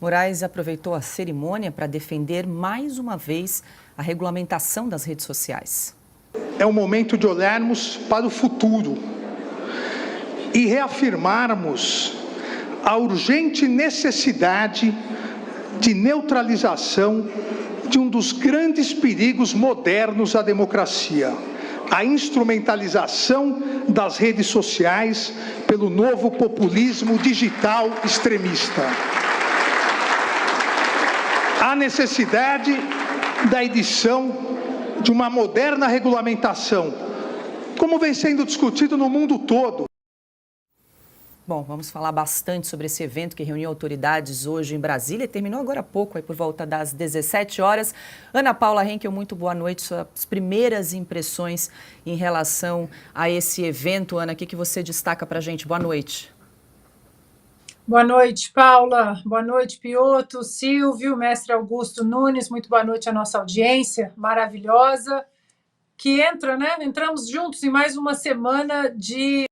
Moraes aproveitou a cerimônia para defender mais uma vez a regulamentação das redes sociais. É o momento de olharmos para o futuro e reafirmarmos a urgente necessidade de neutralização de um dos grandes perigos modernos à democracia: a instrumentalização das redes sociais pelo novo populismo digital extremista. Há necessidade da edição de uma moderna regulamentação, como vem sendo discutido no mundo todo. Bom, vamos falar bastante sobre esse evento que reuniu autoridades hoje em Brasília e terminou agora há pouco, aí por volta das 17 horas. Ana Paula Henkel, muito boa noite. Suas primeiras impressões em relação a esse evento. Ana, o que você destaca para a gente? Boa noite. Boa noite, Paula. Boa noite, Piotto, Silvio, mestre Augusto Nunes. Muito boa noite à nossa audiência maravilhosa que entra, né? Entramos juntos em mais uma semana de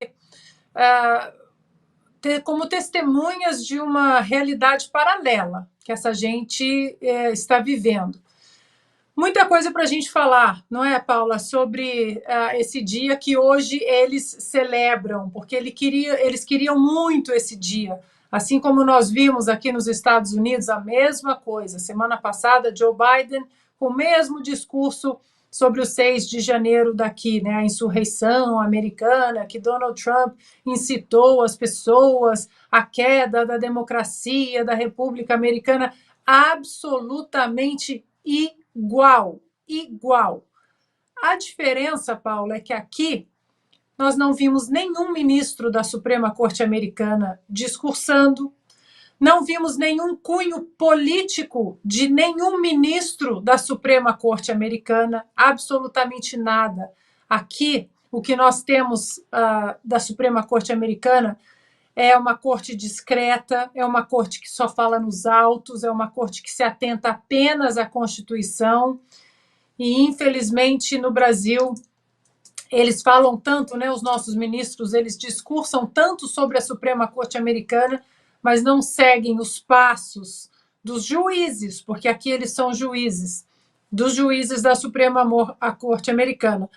como testemunhas de uma realidade paralela que essa gente está vivendo. Muita coisa para a gente falar, não é, Paula, sobre esse dia que hoje eles celebram, porque eles queriam muito esse dia. Assim como nós vimos aqui nos Estados Unidos, a mesma coisa. Semana passada, Joe Biden, com o mesmo discurso sobre o 6 de janeiro daqui, né, a insurreição americana, que Donald Trump incitou as pessoas, a queda da democracia, da República Americana, absolutamente igual. A diferença, Paula, é que aqui nós não vimos nenhum ministro da Suprema Corte Americana discursando, não vimos nenhum cunho político de nenhum ministro da Suprema Corte Americana, absolutamente nada. Aqui, o que nós temos da Suprema Corte Americana é uma corte discreta, é uma corte que só fala nos autos, é uma corte que se atenta apenas à Constituição. E, infelizmente, no Brasil, eles falam tanto, né, os nossos ministros, eles discursam tanto sobre a Suprema Corte Americana, mas não seguem os passos dos juízes, porque aqui eles são juízes, dos juízes da Suprema Corte Americana.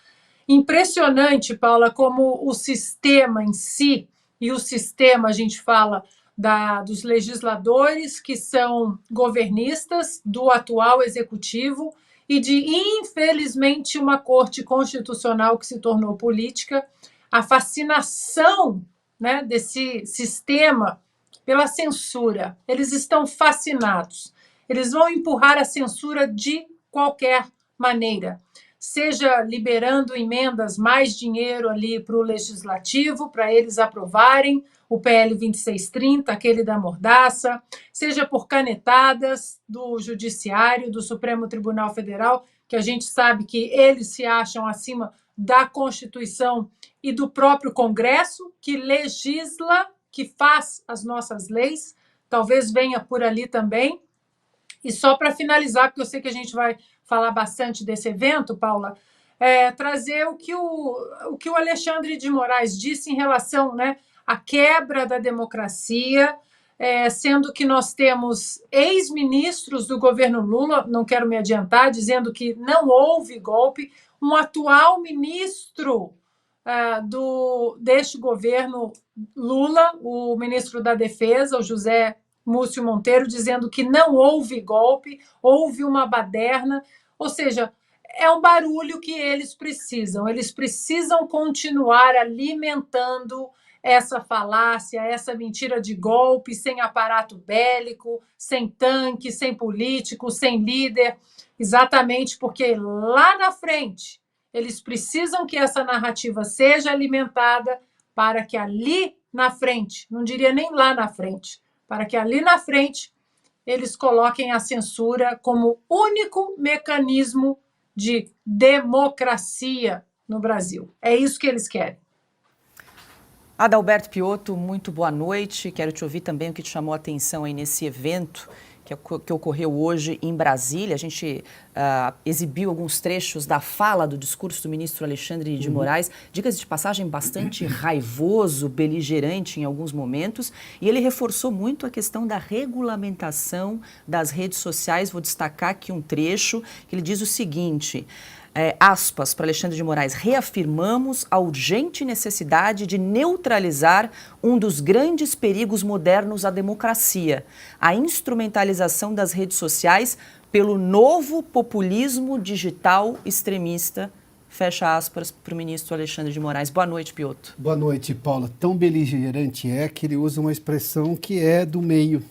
Impressionante, Paula, como o sistema em si, e o sistema, a gente fala dos legisladores que são governistas, do atual executivo, e de, infelizmente, uma corte constitucional que se tornou política, a fascinação, né, desse sistema pela censura. Eles estão fascinados. Eles vão empurrar a censura de qualquer maneira, seja liberando emendas, mais dinheiro ali para o legislativo, para eles aprovarem o PL 2630, aquele da mordaça, seja por canetadas do Judiciário, do Supremo Tribunal Federal, que a gente sabe que eles se acham acima da Constituição e do próprio Congresso, que legisla, que faz as nossas leis, talvez venha por ali também. E só para finalizar, porque eu sei que a gente vai falar bastante desse evento, Paula, trazer o que o Alexandre de Moraes disse em relação, né, à quebra da democracia, sendo que nós temos ex-ministros do governo Lula, não quero me adiantar, dizendo que não houve golpe, um atual ministro deste governo Lula, o ministro da Defesa, o José Múcio Monteiro, dizendo que não houve golpe, houve uma baderna, ou seja, é um barulho que eles precisam continuar alimentando essa falácia, essa mentira de golpe, sem aparato bélico, sem tanque, sem político, sem líder, exatamente porque lá na frente eles precisam que essa narrativa seja alimentada para que ali na frente, não diria nem lá na frente, para que ali na frente eles coloquem a censura como único mecanismo de democracia no Brasil. É isso que eles querem. Adalberto Piotto, muito boa noite. Quero te ouvir também o que te chamou a atenção aí nesse evento que ocorreu hoje em Brasília. A gente exibiu alguns trechos da fala do discurso do ministro Alexandre de Moraes, dicas de passagem bastante raivoso, beligerante em alguns momentos, e ele reforçou muito a questão da regulamentação das redes sociais. Vou destacar aqui um trecho que ele diz o seguinte... aspas para Alexandre de Moraes: reafirmamos a urgente necessidade de neutralizar um dos grandes perigos modernos à democracia, a instrumentalização das redes sociais pelo novo populismo digital extremista. Fecha aspas para o ministro Alexandre de Moraes. Boa noite, Piotr. Boa noite, Paula. Tão beligerante é que ele usa uma expressão que é do meio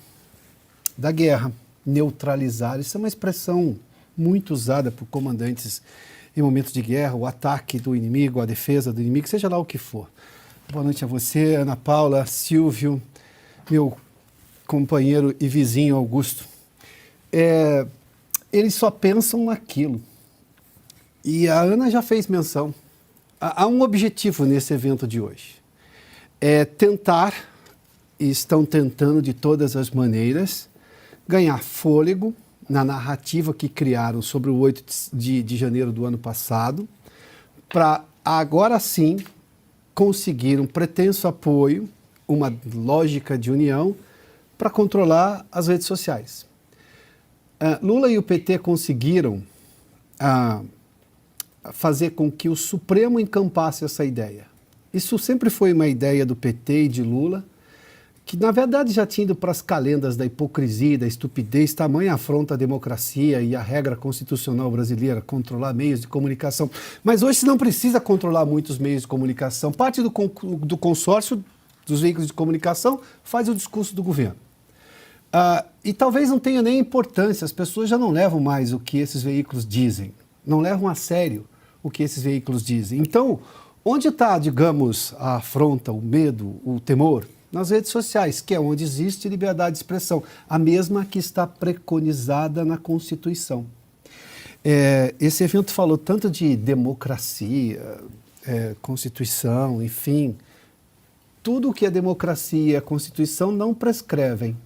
da guerra, neutralizar. Isso é uma expressão muito usada por comandantes em momentos de guerra, o ataque do inimigo, a defesa do inimigo, seja lá o que for. Boa noite a você, Ana Paula, Silvio, meu companheiro e vizinho Augusto. Eles só pensam naquilo. E a Ana já fez menção. Há um objetivo nesse evento de hoje. É tentar, e estão tentando de todas as maneiras, ganhar fôlego na narrativa que criaram sobre o 8 de janeiro do ano passado, para agora sim conseguir um pretenso apoio, uma lógica de união, para controlar as redes sociais. Lula e o PT conseguiram fazer com que o Supremo encampasse essa ideia. Isso sempre foi uma ideia do PT e de Lula, que na verdade já tinha ido para as calendas da hipocrisia, da estupidez, tamanha afronta à democracia e à regra constitucional brasileira, controlar meios de comunicação. Mas hoje se não precisa controlar muitos meios de comunicação. Parte do consórcio dos veículos de comunicação faz o discurso do governo. E talvez não tenha nem importância, as pessoas já não levam mais o que esses veículos dizem, não levam a sério o que esses veículos dizem. Então, onde está, digamos, a afronta, o medo, o temor? Nas redes sociais, que é onde existe liberdade de expressão, a mesma que está preconizada na Constituição. Esse evento falou tanto de democracia, Constituição, enfim, tudo o que é democracia e a Constituição não prescrevem.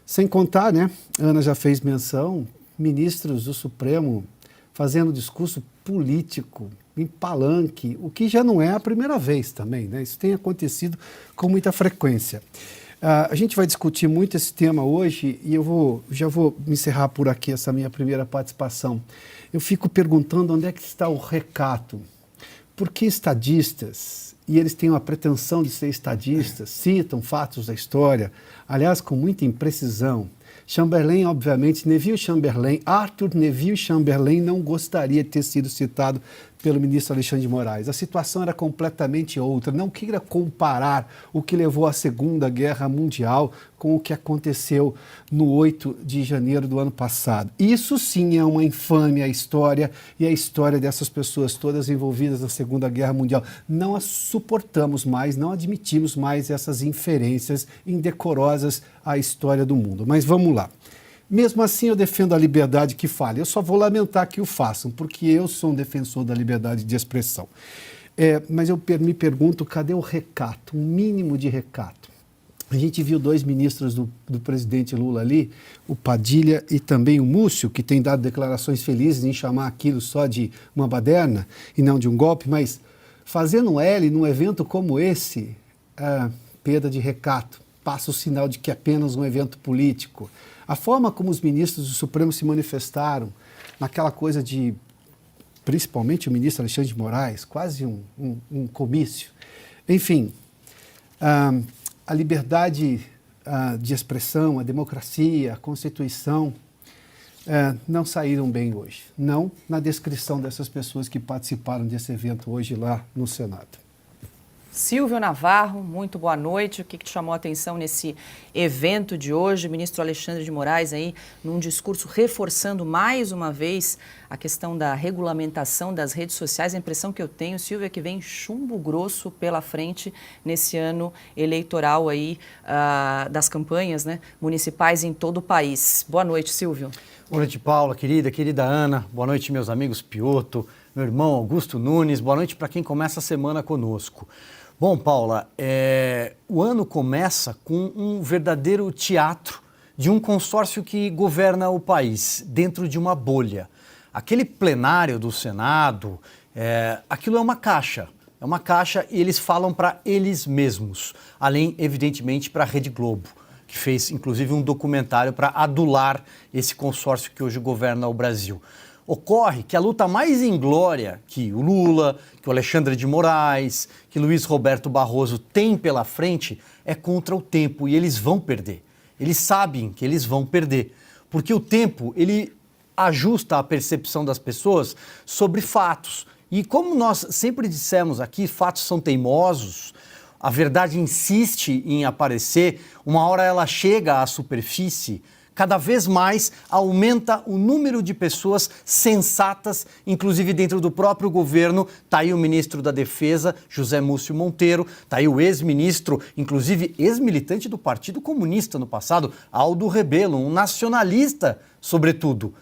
Sem contar, né, Ana já fez menção, ministros do Supremo fazendo discurso político, em palanque, o que já não é a primeira vez também, né? Isso tem acontecido com muita frequência. A gente vai discutir muito esse tema hoje e já vou encerrar por aqui essa minha primeira participação. Eu fico perguntando onde é que está o recato. Por que estadistas, e eles têm uma pretensão de ser estadistas, citam fatos da história, aliás, com muita imprecisão. Chamberlain, obviamente, Arthur Neville Chamberlain não gostaria de ter sido citado pelo ministro Alexandre de Moraes. A situação era completamente outra. Não queira comparar o que levou à Segunda Guerra Mundial com o que aconteceu no 8 de janeiro do ano passado. Isso sim é uma infâmia à história e a história dessas pessoas todas envolvidas na Segunda Guerra Mundial. Não as suportamos mais, não admitimos mais essas inferências indecorosas à história do mundo. Mas vamos lá. Mesmo assim, eu defendo a liberdade que fale. Eu só vou lamentar que o façam, porque eu sou um defensor da liberdade de expressão. Mas eu me pergunto, cadê o recato, um mínimo de recato? A gente viu dois ministros do presidente Lula ali, o Padilha e também o Múcio, que tem dado declarações felizes em chamar aquilo só de uma baderna e não de um golpe, mas fazendo L num evento como esse, perda de recato, passa o sinal de que é apenas um evento político. A forma como os ministros do Supremo se manifestaram, naquela coisa de, principalmente o ministro Alexandre de Moraes, quase um comício. Enfim, a liberdade de expressão, a democracia, a Constituição não saíram bem hoje. Não na descrição dessas pessoas que participaram desse evento hoje lá no Senado. Silvio Navarro, muito boa noite. O que te chamou a atenção nesse evento de hoje? O ministro Alexandre de Moraes aí num discurso reforçando mais uma vez a questão da regulamentação das redes sociais. A impressão que eu tenho, Silvio, é que vem chumbo grosso pela frente nesse ano eleitoral aí das campanhas, né, municipais em todo o país. Boa noite, Silvio. Boa noite, Paula, querida Ana. Boa noite, meus amigos Piotr, meu irmão Augusto Nunes. Boa noite para quem começa a semana conosco. Bom, Paula, o ano começa com um verdadeiro teatro de um consórcio que governa o país dentro de uma bolha. Aquele plenário do Senado, aquilo é uma caixa. É uma caixa e eles falam para eles mesmos, além, evidentemente, para a Rede Globo, que fez, inclusive, um documentário para adular esse consórcio que hoje governa o Brasil. Ocorre que a luta mais inglória que o Lula, que o Alexandre de Moraes, que Luiz Roberto Barroso tem pela frente é contra o tempo e eles vão perder. Eles sabem que eles vão perder, porque o tempo, ele ajusta a percepção das pessoas sobre fatos. E como nós sempre dissemos aqui, fatos são teimosos, a verdade insiste em aparecer, uma hora ela chega à superfície, cada vez mais aumenta o número de pessoas sensatas, inclusive dentro do próprio governo. Está aí o ministro da Defesa, José Múcio Monteiro, está aí o ex-ministro, inclusive ex-militante do Partido Comunista no passado, Aldo Rebelo, um nacionalista, sobretudo.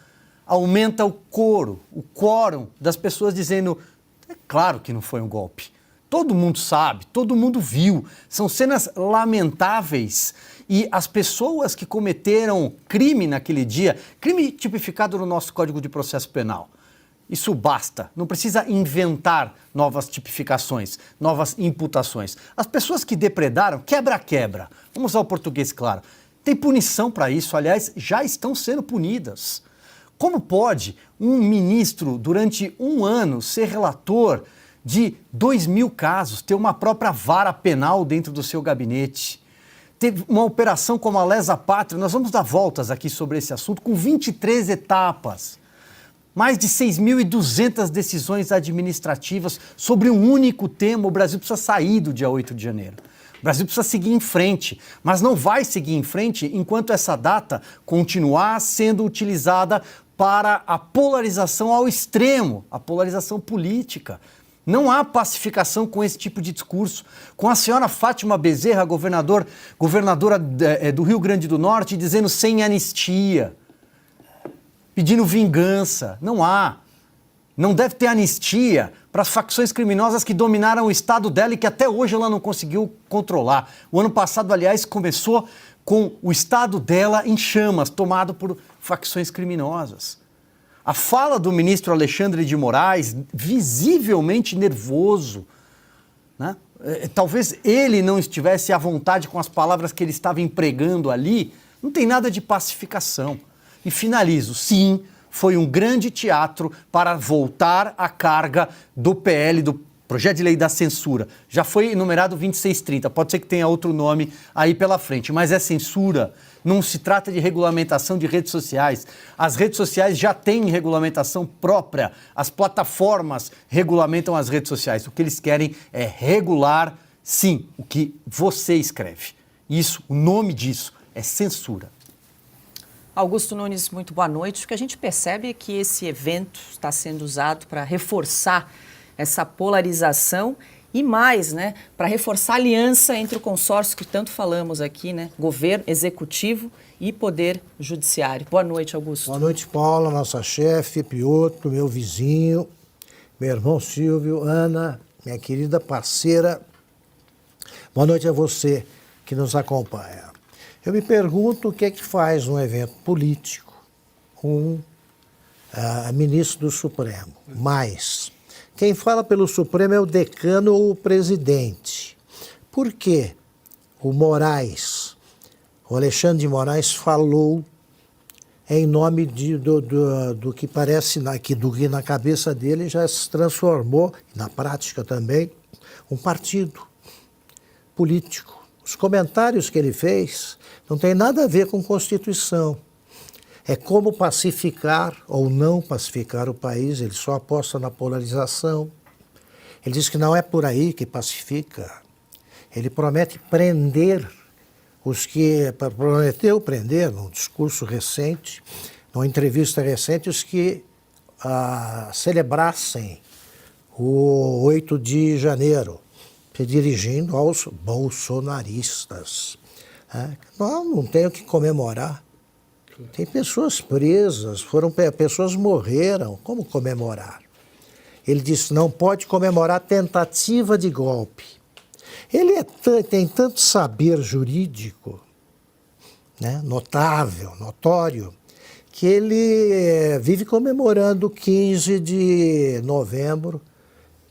Aumenta o quórum das pessoas dizendo, é claro que não foi um golpe. Todo mundo sabe, todo mundo viu. São cenas lamentáveis e as pessoas que cometeram crime naquele dia, crime tipificado no nosso Código de Processo Penal, isso basta, não precisa inventar novas tipificações, novas imputações. As pessoas que depredaram, quebra-quebra, vamos usar o português claro, tem punição para isso, aliás, já estão sendo punidas. Como pode um ministro, durante um ano, ser relator de 2.000 casos, ter uma própria vara penal dentro do seu gabinete? Teve uma operação como a Lesa Pátria, nós vamos dar voltas aqui sobre esse assunto, com 23 etapas. Mais de 6.200 decisões administrativas sobre um único tema. O Brasil precisa sair do dia 8 de janeiro. O Brasil precisa seguir em frente, mas não vai seguir em frente enquanto essa data continuar sendo utilizada para a polarização ao extremo, a polarização política. Não há pacificação com esse tipo de discurso. Com a senhora Fátima Bezerra, governadora do Rio Grande do Norte, dizendo sem anistia, pedindo vingança. Não há. Não deve ter anistia para as facções criminosas que dominaram o estado dela e que até hoje ela não conseguiu controlar. O ano passado, aliás, começou com o estado dela em chamas, tomado por facções criminosas. A fala do ministro Alexandre de Moraes, visivelmente nervoso, né? Talvez ele não estivesse à vontade com as palavras que ele estava empregando ali, não tem nada de pacificação. E finalizo, sim, foi um grande teatro para voltar à carga do PL, do Projeto de Lei da Censura. Já foi enumerado 2630, pode ser que tenha outro nome aí pela frente, mas é censura. Não se trata de regulamentação de redes sociais. As redes sociais já têm regulamentação própria. As plataformas regulamentam as redes sociais. O que eles querem é regular, sim, o que você escreve. Isso, o nome disso é censura. Augusto Nunes, muito boa noite. O que a gente percebe é que esse evento está sendo usado para reforçar essa polarização e mais, né, para reforçar a aliança entre o consórcio que tanto falamos aqui, né, governo, executivo e poder judiciário. Boa noite, Augusto. Boa noite, Paula, nossa chefe, Piotr, meu vizinho, meu irmão Silvio, Ana, minha querida parceira. Boa noite a você que nos acompanha. Eu me pergunto o que é que faz um evento político um ministro do Supremo, mas quem fala pelo Supremo é o decano ou o presidente. Por quê? O Alexandre de Moraes falou em nome do que parece, do que na cabeça dele já se transformou, na prática também, um partido político. Os comentários que ele fez não tem nada a ver com Constituição. É como pacificar ou não pacificar o país, ele só aposta na polarização. Ele diz que não é por aí que pacifica. Ele promete prender prometeu prender, num discurso recente, numa entrevista recente, os que celebrassem o 8 de janeiro, se dirigindo aos bolsonaristas. Não tem o que comemorar. Tem pessoas presas, pessoas morreram, como comemorar? Ele disse, não pode comemorar tentativa de golpe. Ele tem tanto saber jurídico, né, notável, notório, que ele vive comemorando 15 de novembro,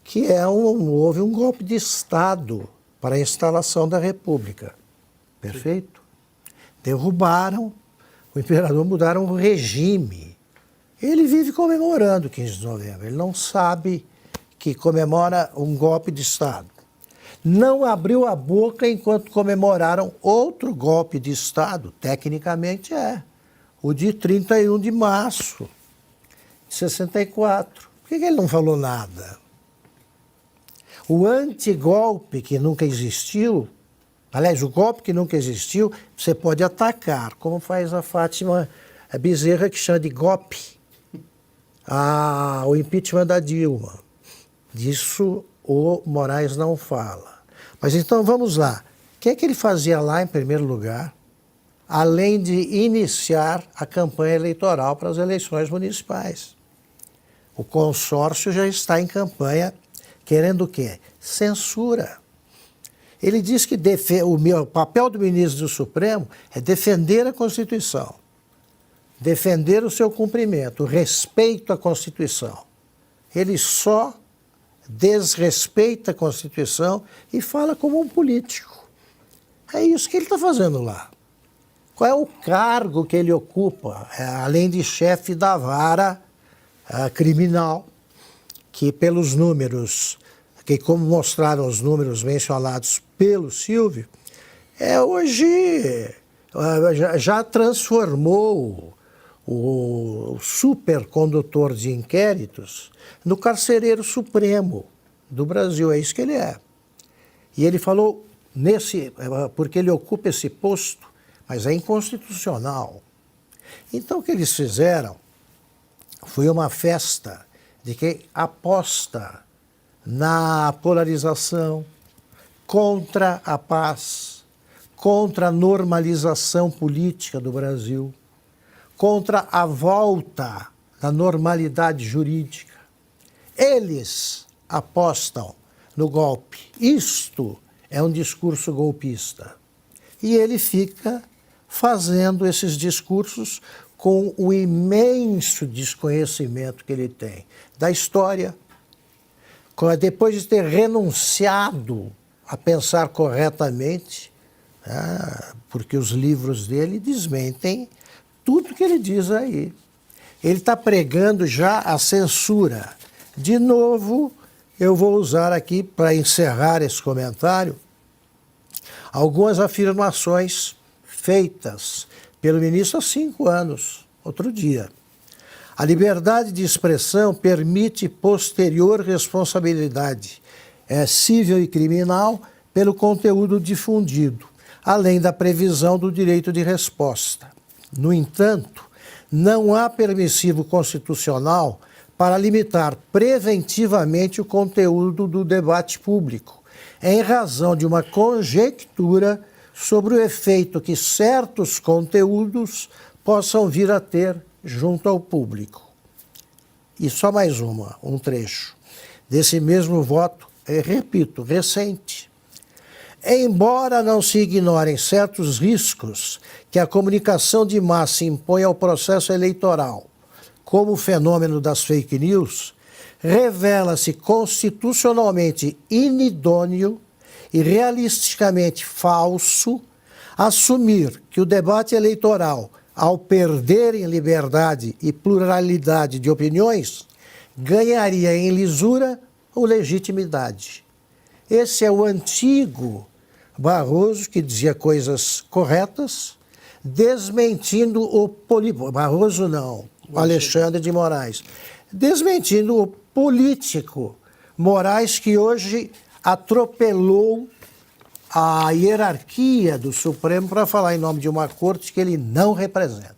que houve um golpe de Estado para a instalação da República. Perfeito? Derrubaram o imperador, mudaram o regime. Ele vive comemorando 15 de novembro. Ele não sabe que comemora um golpe de Estado. Não abriu a boca enquanto comemoraram outro golpe de Estado, tecnicamente o de 31 de março de 64. Por que ele não falou nada? O antigolpe que nunca existiu, aliás, o golpe que nunca existiu, você pode atacar, como faz a Fátima Bezerra, que chama de golpe, o impeachment da Dilma. Disso o Moraes não fala. Mas então vamos lá. O que é que ele fazia lá, em primeiro lugar, além de iniciar a campanha eleitoral para as eleições municipais? O consórcio já está em campanha, querendo o quê? Censura. Ele diz que o papel do ministro do Supremo é defender a Constituição, defender o seu cumprimento, o respeito à Constituição. Ele só desrespeita a Constituição e fala como um político. É isso que ele está fazendo lá. Qual é o cargo que ele ocupa, além de chefe da vara criminal, que pelos números, que como mostraram os números mencionados pelo Silvio, hoje já transformou o supercondutor de inquéritos no carcereiro supremo do Brasil. É isso que ele é. E ele falou porque ele ocupa esse posto, mas é inconstitucional. Então o que eles fizeram foi uma festa de quem aposta na polarização, contra a paz, contra a normalização política do Brasil, contra a volta da normalidade jurídica. Eles apostam no golpe. Isto é um discurso golpista. E ele fica fazendo esses discursos com o imenso desconhecimento que ele tem da história, depois de ter renunciado a pensar corretamente, porque os livros dele desmentem tudo que ele diz aí. Ele está pregando já a censura. De novo, eu vou usar aqui, para encerrar esse comentário, algumas afirmações feitas pelo ministro há 5 anos, outro dia. A liberdade de expressão permite posterior responsabilidade civil e criminal pelo conteúdo difundido, além da previsão do direito de resposta. No entanto, não há permissivo constitucional para limitar preventivamente o conteúdo do debate público, em razão de uma conjectura sobre o efeito que certos conteúdos possam vir a ter junto ao público. E só mais um trecho desse mesmo voto, repito, recente. Embora não se ignorem certos riscos que a comunicação de massa impõe ao processo eleitoral, como o fenômeno das fake news, revela-se constitucionalmente inidôneo e realisticamente falso assumir que o debate eleitoral, ao perder em liberdade e pluralidade de opiniões, ganharia em lisura ou legitimidade. Esse é o antigo Barroso, que dizia coisas corretas, desmentindo o Barroso não, o Alexandre de Moraes, desmentindo o político Moraes, que hoje atropelou a hierarquia do Supremo para falar em nome de uma corte que ele não representa.